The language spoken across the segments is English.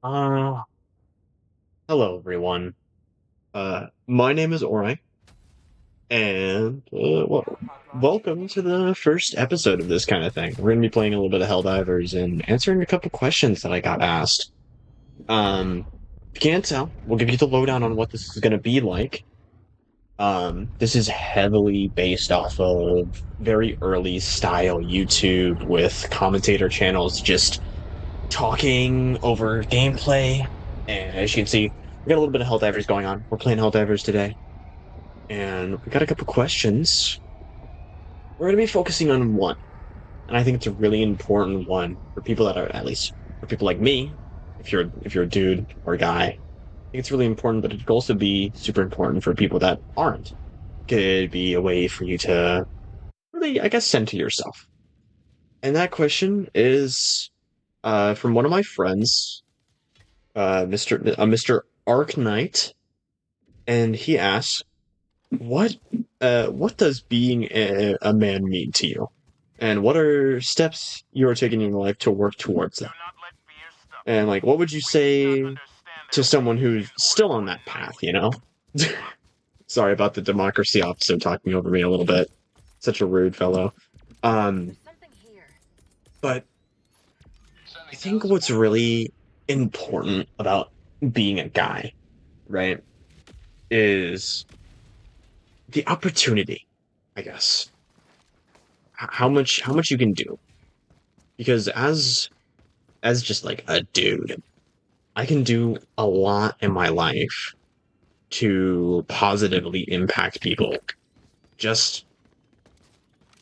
Uh, Hello everyone. My name is Ori, and welcome to the first episode of this kind of thing. We're gonna be playing a little bit of Helldivers and answering a couple questions that I got asked. If you can't tell, we'll give you the lowdown on what this is gonna be like. This is heavily based off of very early style YouTube with commentator channels just talking over gameplay. And as you can see, we got a little bit of Helldivers going on. We're playing Helldivers today. And we got a couple questions. We're going to be focusing on one. And I think it's a really important one for people that are, at least for people like me, if you're a dude or a guy. I think it's really important, but it could also be super important for people that aren't. Could be a way for you to really, I guess, center yourself. And that question is from one of my friends, Mr. Ark Knight, and he asks, what does being a man mean to you? And what are steps you are taking in your life to work towards that? And like, what would you say to someone who's still on that path, you know? Sorry about the democracy officer talking over me a little bit. Such a rude fellow. Um, but I think what's really important about being a guy, right, is the opportunity, I guess. How much you can do. Because as just like a dude, I can do a lot in my life to positively impact people just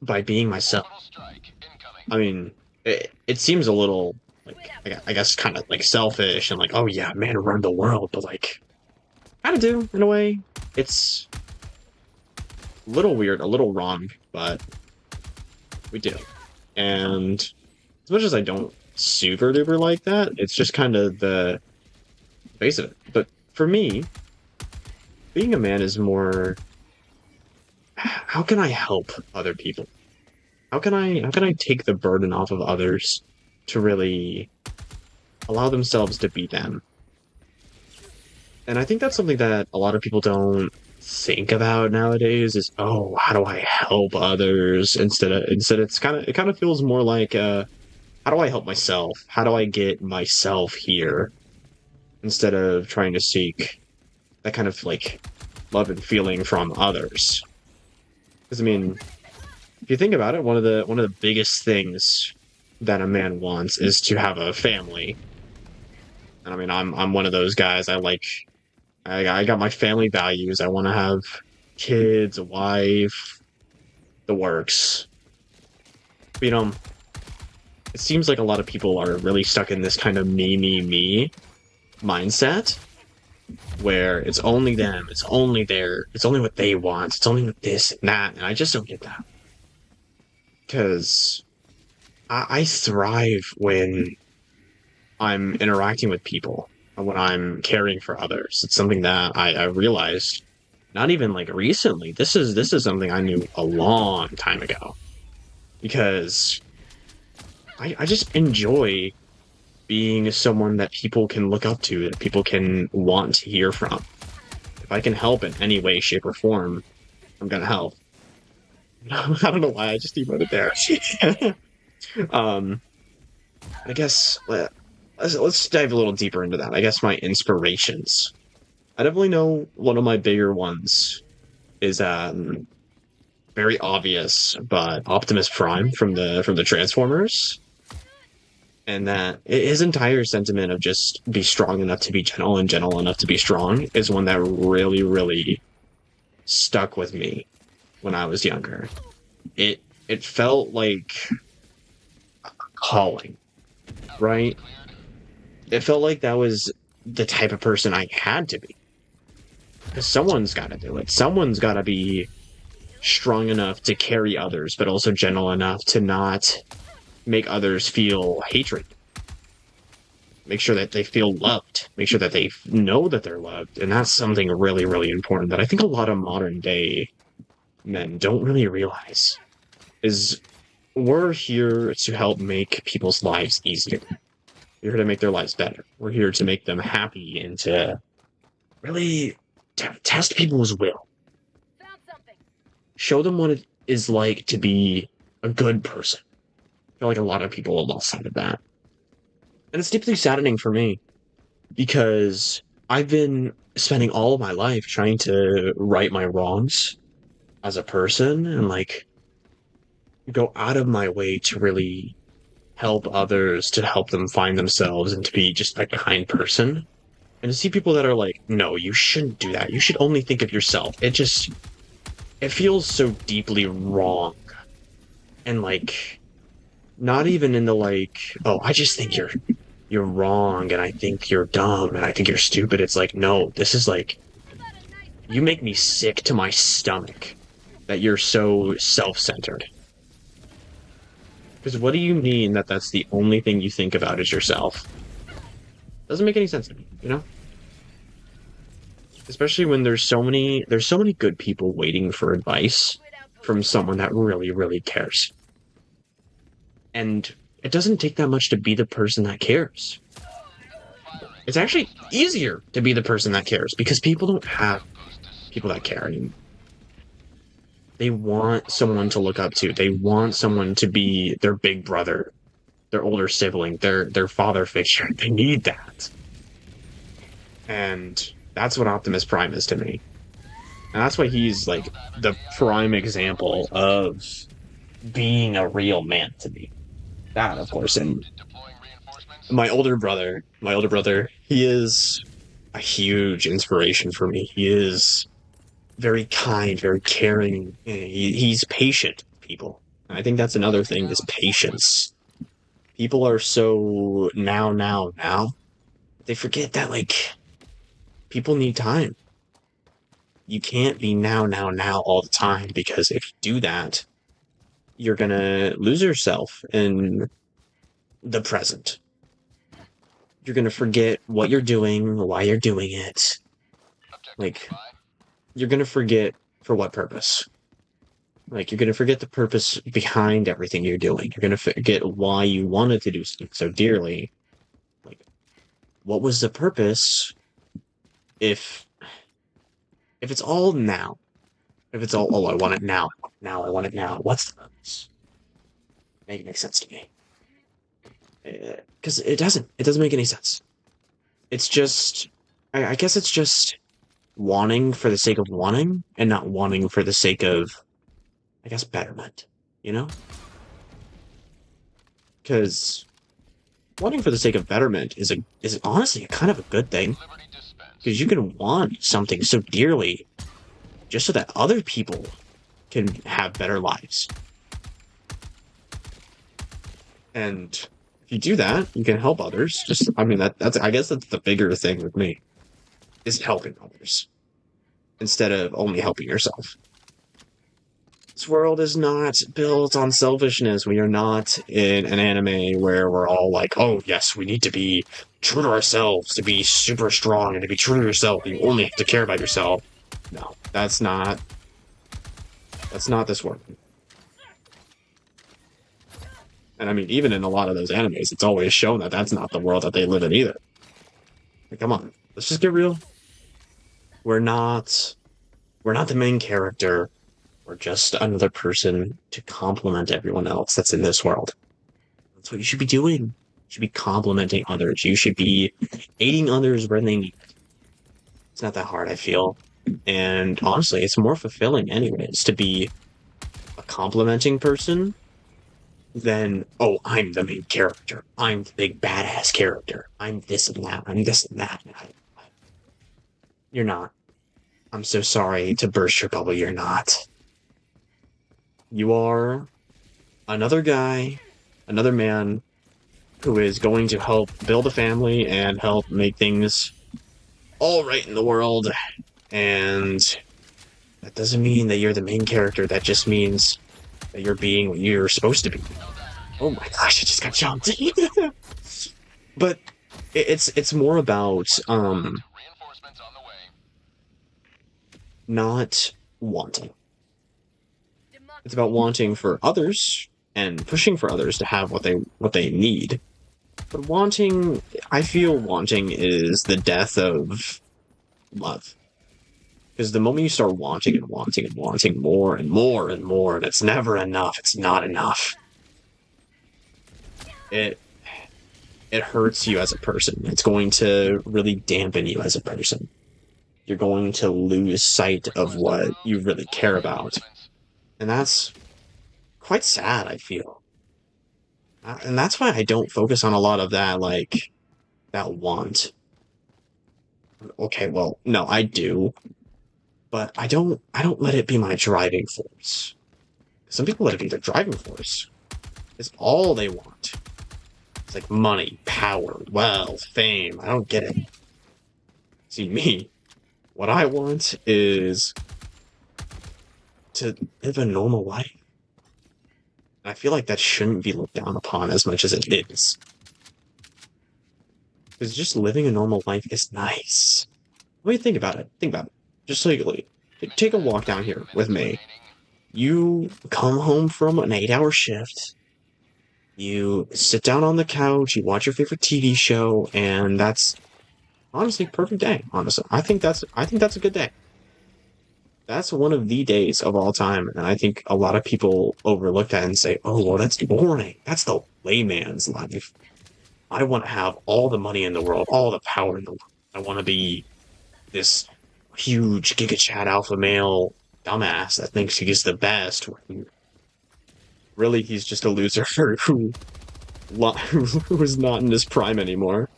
by being myself. I mean, it seems a little like I guess kind of like selfish and like, oh yeah, man, run the world, but like kind of do in a way. It's a little weird, a little wrong, but we do. And as much as I don't super duper like that, it's just kind of the base of it. But for me, being a man is more how can I help other people? How can I take the burden off of others to really allow themselves to be them? And I think that's something that a lot of people don't think about nowadays is, oh, how do I help others? Instead it kind of feels more like how do I help myself? How do I get myself here? Instead of trying to seek that kind of like love and feeling from others. Because I mean, if you think about it, one of the biggest things that a man wants is to have a family. And I mean, I'm one of those guys. I got my family values. I want to have kids, a wife, the works. But, it seems like a lot of people are really stuck in this kind of me mindset where it's only them, it's only it's only what they want, it's only what this and that, and I just don't get that. Because I thrive when I'm interacting with people, when I'm caring for others. It's something that I realized not even like recently. This is something I knew a long time ago. Because I just enjoy being someone that people can look up to, that people can want to hear from. If I can help in any way, shape, or form, I'm gonna help. I don't know why I just emoted there. um, I guess let's dive a little deeper into that. I guess my inspirations. I definitely know one of my bigger ones is very obvious, but Optimus Prime from the Transformers, and that his entire sentiment of just be strong enough to be gentle and gentle enough to be strong is one that really, really stuck with me when I was younger. It felt like a calling, right? It felt like that was the type of person I had to be. Because someone's got to do it. Someone's got to be strong enough to carry others, but also gentle enough to not make others feel hatred. Make sure that they feel loved. Make sure that they know that they're loved. And that's something really, really important that I think a lot of modern day men don't really realize is we're here to help make people's lives easier. We're here to make their lives better. We're here to make them happy and to really test people's will. Show them what it is like to be a good person. I feel like a lot of people have lost sight of that. And it's deeply saddening for me because I've been spending all of my life trying to right my wrongs as a person and like go out of my way to really help others, to help them find themselves and to be just a kind person. And to see people that are like, no, you shouldn't do that. You should only think of yourself. It feels so deeply wrong. And like, not even in the like, oh, I just think you're wrong and I think you're dumb and I think you're stupid. It's like, no, this is like, you make me sick to my stomach that you're so self-centered. Because what do you mean that that's the only thing you think about is yourself? Doesn't make any sense to me, you know? Especially when there's so many good people waiting for advice from someone that really, really cares. And it doesn't take that much to be the person that cares. It's actually easier to be the person that cares because people don't have people that care anymore. They want someone to look up to. They want someone to be their big brother, their older sibling, their father figure. They need that. And that's what Optimus Prime is to me. And that's why he's like the prime example of being a real man to me. That, of course, and my older brother, he is a huge inspiration for me. He is very kind, very caring. He's patient with people. I think that's another thing is patience. People are so now, now, now. They forget that like people need time. You can't be now, now, now all the time because if you do that, you're gonna lose yourself in the present. You're gonna forget what you're doing, why you're doing it. Like you're gonna forget for what purpose. Like you're gonna forget the purpose behind everything you're doing. You're gonna forget why you wanted to do something so dearly. Like what was the purpose if it's all now? If it's all, oh, I want it now. Now I want it now. What's the purpose? Make it make sense to me. Because it doesn't make any sense. It's just I guess it's just wanting for the sake of wanting and not wanting for the sake of, I guess, betterment, you know? Because wanting for the sake of betterment is honestly kind of a good thing. Because you can want something so dearly just so that other people can have better lives. And if you do that, you can help others. Just I mean that's I guess that's the bigger thing with me is helping others instead of only helping yourself. This world is not built on selfishness. We are not in an anime where we're all like, oh, yes, we need to be true to ourselves, to be super strong, and to be true to yourself. You only have to care about yourself. No, that's not this world. And I mean, even in a lot of those animes, it's always shown that that's not the world that they live in either. Like, come on, let's just get real. We're not, we're not the main character. We're just another person to complement everyone else that's in this world. That's what you should be doing. You should be complimenting others. You should be aiding others when they need it. It's not that hard, I feel. And honestly, it's more fulfilling anyways to be a complimenting person than, oh, I'm the main character. I'm the big badass character. I'm this and that. I'm this and that. You're not. I'm so sorry to burst your bubble. You're not. You are another guy, another man who is going to help build a family and help make things all right in the world. And that doesn't mean that you're the main character. That just means that you're being what you're supposed to be. Oh my gosh, I just got jumped. But it's more about not wanting. It's about wanting for others and pushing for others to have what they need. But wanting, I feel wanting is the death of love. Because the moment you start wanting and wanting and wanting more and more and more, and it's never enough, it's not enough. It it hurts you as a person. It's going to really dampen you as a person. You're going to lose sight of what you really care about. And that's quite sad, I feel. And that's why I don't focus on a lot of that, like, that want. Okay, well, no, I do, but I don't let it be my driving force. Some people let it be their driving force. It's all they want. It's like money, power, wealth, fame. I don't get it. See, me, what I want is to live a normal life. I feel like that shouldn't be looked down upon as much as it is. Because just living a normal life is nice. What do you think about it? Think about it. Just legally. Take a walk down here with me. You come home from an 8-hour shift. You sit down on the couch. You watch your favorite TV show, and that's honestly perfect day. Honestly, I think that's a good day. That's one of the days of all time, and I think a lot of people overlook that and say, "Oh, well, that's boring. That's the layman's life." I want to have all the money in the world, all the power in the world. I want to be this huge Giga Chad alpha male dumbass that thinks he's the best. When really, he's just a loser who who's not in his prime anymore.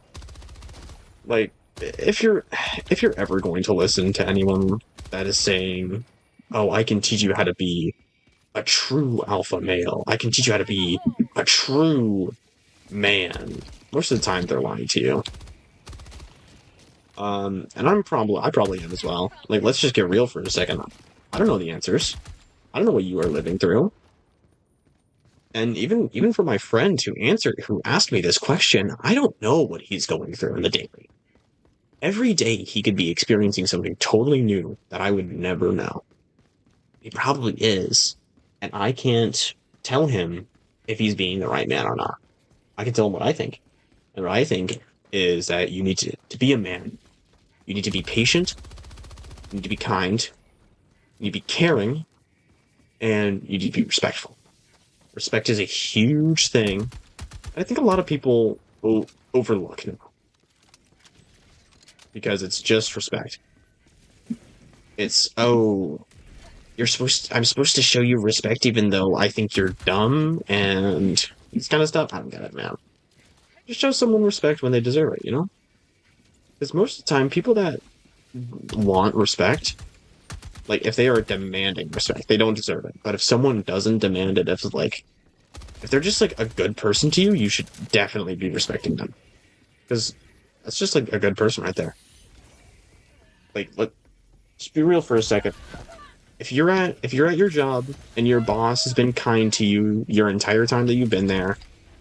Like, if you're ever going to listen to anyone that is saying, "Oh, I can teach you how to be a true alpha male. I can teach you how to be a true man," most of the time they're lying to you. And I probably am as well. Like, let's just get real for a second. I don't know the answers. I don't know what you are living through. And even for my friend who asked me this question, I don't know what he's going through in the daily. Every day he could be experiencing something totally new that I would never know. He probably is. And I can't tell him if he's being the right man or not. I can tell him what I think. And what I think is that you need to be a man. You need to be patient. You need to be kind. You need to be caring. And you need to be respectful. Respect is a huge thing. I think a lot of people overlook now because it's just respect. It's, oh, I'm supposed to show you respect even though I think you're dumb and this kind of stuff. I don't get it, man. Just show someone respect when they deserve it, you know? Because most of the time, people that want respect, like if they are demanding respect, they don't deserve it. But if someone doesn't demand it, if they're just like a good person to you, you should definitely be respecting them. Because that's just like a good person right there. Like, let's be real for a second. If you're at your job and your boss has been kind to you your entire time that you've been there,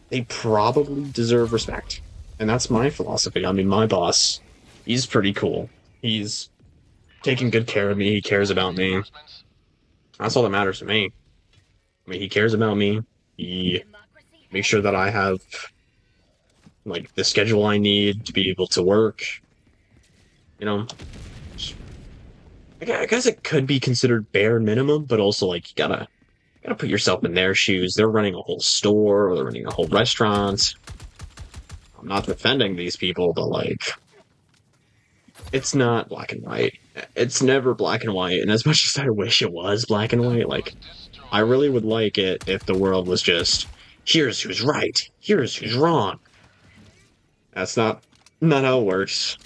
they probably deserve respect. And that's my philosophy. I mean, my boss, he's pretty cool. He's taking good care of me. He cares about me. That's all that matters to me. I mean, he cares about me. He makes sure that I have like the schedule I need to be able to work. You know, I guess it could be considered bare minimum, but also like you gotta put yourself in their shoes. They're running a whole store or they're running a whole restaurant. I'm not defending these people, but like it's not black and white. It's never black and white, and as much as I wish it was black and white, like I really would like it if the world was just here's who's right, here's who's wrong. That's not how it works.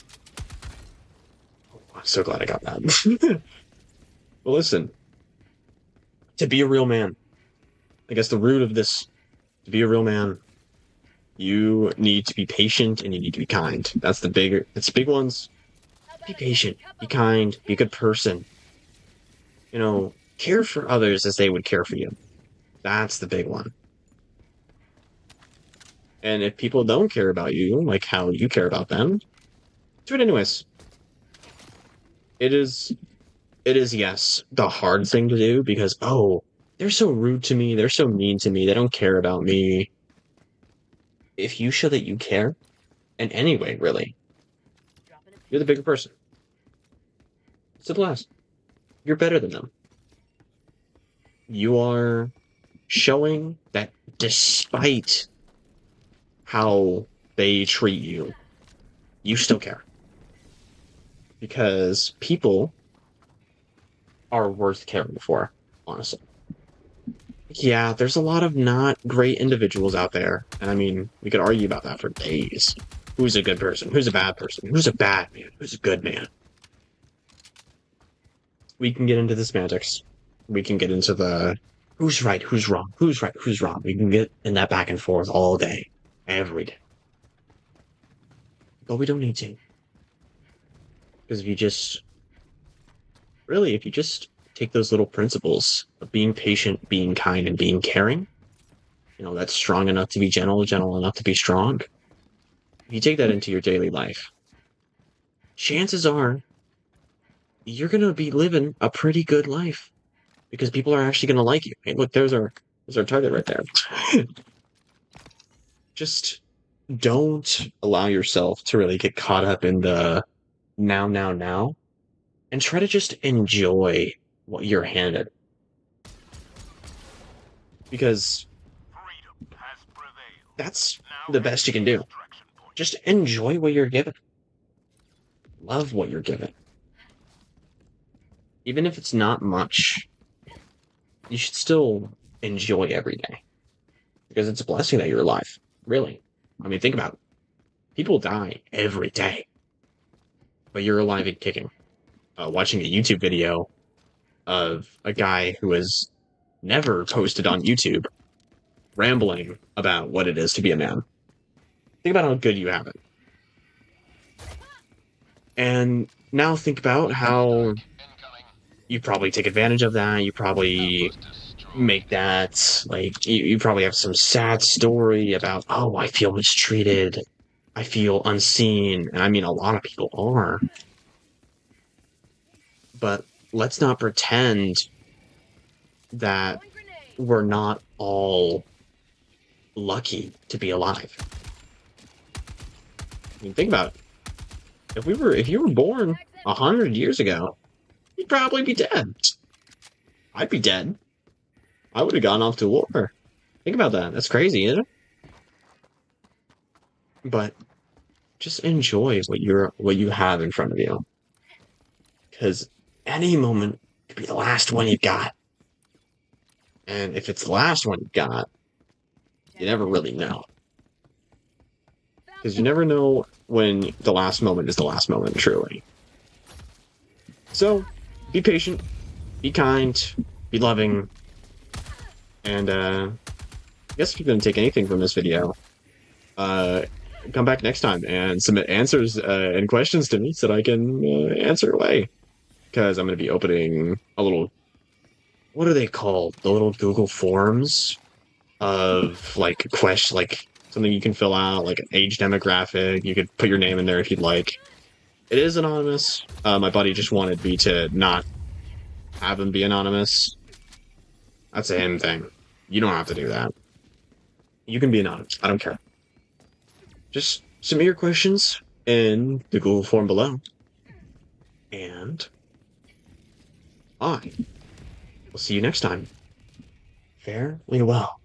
I'm so glad I got that. But listen, to be a real man, I guess the root of this, to be a real man, you need to be patient and you need to be kind. It's big ones. Be patient, be kind, be a good person. Care for others as they would care for you. That's the big one. And if people don't care about you, like how you care about them, do it anyways. It is, it is, yes, the hard thing to do because, oh, they're so rude to me, they're so mean to me, they don't care about me. if you show that you care in any way, really, you're the bigger person. Simple as. You're better than them. You are showing that despite how they treat you, you still care. Because people are worth caring for, honestly. Yeah, there's a lot of not great individuals out there. And I mean, we could argue about that for days. Who's a good person? Who's a bad person? Who's a bad man? Who's a good man? We can get into the semantics. We can get into the who's right, who's wrong, who's right, who's wrong. We can get in that back and forth all day, every day. But we don't need to. Because if you just take those little principles of being patient, being kind, and being caring, that's strong enough to be gentle, gentle enough to be strong. If you take that into your daily life, chances are you're going to be living a pretty good life because people are actually going to like you. Hey, look, there's our target right there. Just don't allow yourself to really get caught up in the now, now, now, and try to just enjoy what you're handed. Because that's the best you can do. Just enjoy what you're given. Love what you're given. Even if it's not much, you should still enjoy every day. Because it's a blessing that you're alive. Really. I mean, think about it. People die every day. But you're alive and kicking. Watching a YouTube video of a guy who has never posted on YouTube rambling about what it is to be a man. Think about how good you have it. And now think about how you probably take advantage of that. You probably make that, like, you probably have some sad story about, oh, I feel mistreated. I feel unseen. And I mean, a lot of people are. But let's not pretend that we're not all lucky to be alive. I mean, think about it. If you were born 100 years ago, you'd probably be dead. I'd be dead. I would have gone off to war. Think about that. That's crazy, isn't it? But just enjoy what you have in front of you, because any moment could be the last one you got. And if it's the last one you got, you never really know. Because you never know when the last moment is the last moment, truly. So, be patient, be kind, be loving, and I guess if you're going to take anything from this video, come back next time and submit answers and questions to me so that I can answer away. Because I'm going to be opening a little, what are they called? The little Google Forms of like something you can fill out, like an age demographic. You could put your name in there if you'd like. It is anonymous. My buddy just wanted me to not have him be anonymous. That's a him thing. You don't have to do that. You can be anonymous. I don't care. Just submit your questions in the Google form below. And I will see you next time. Farewell.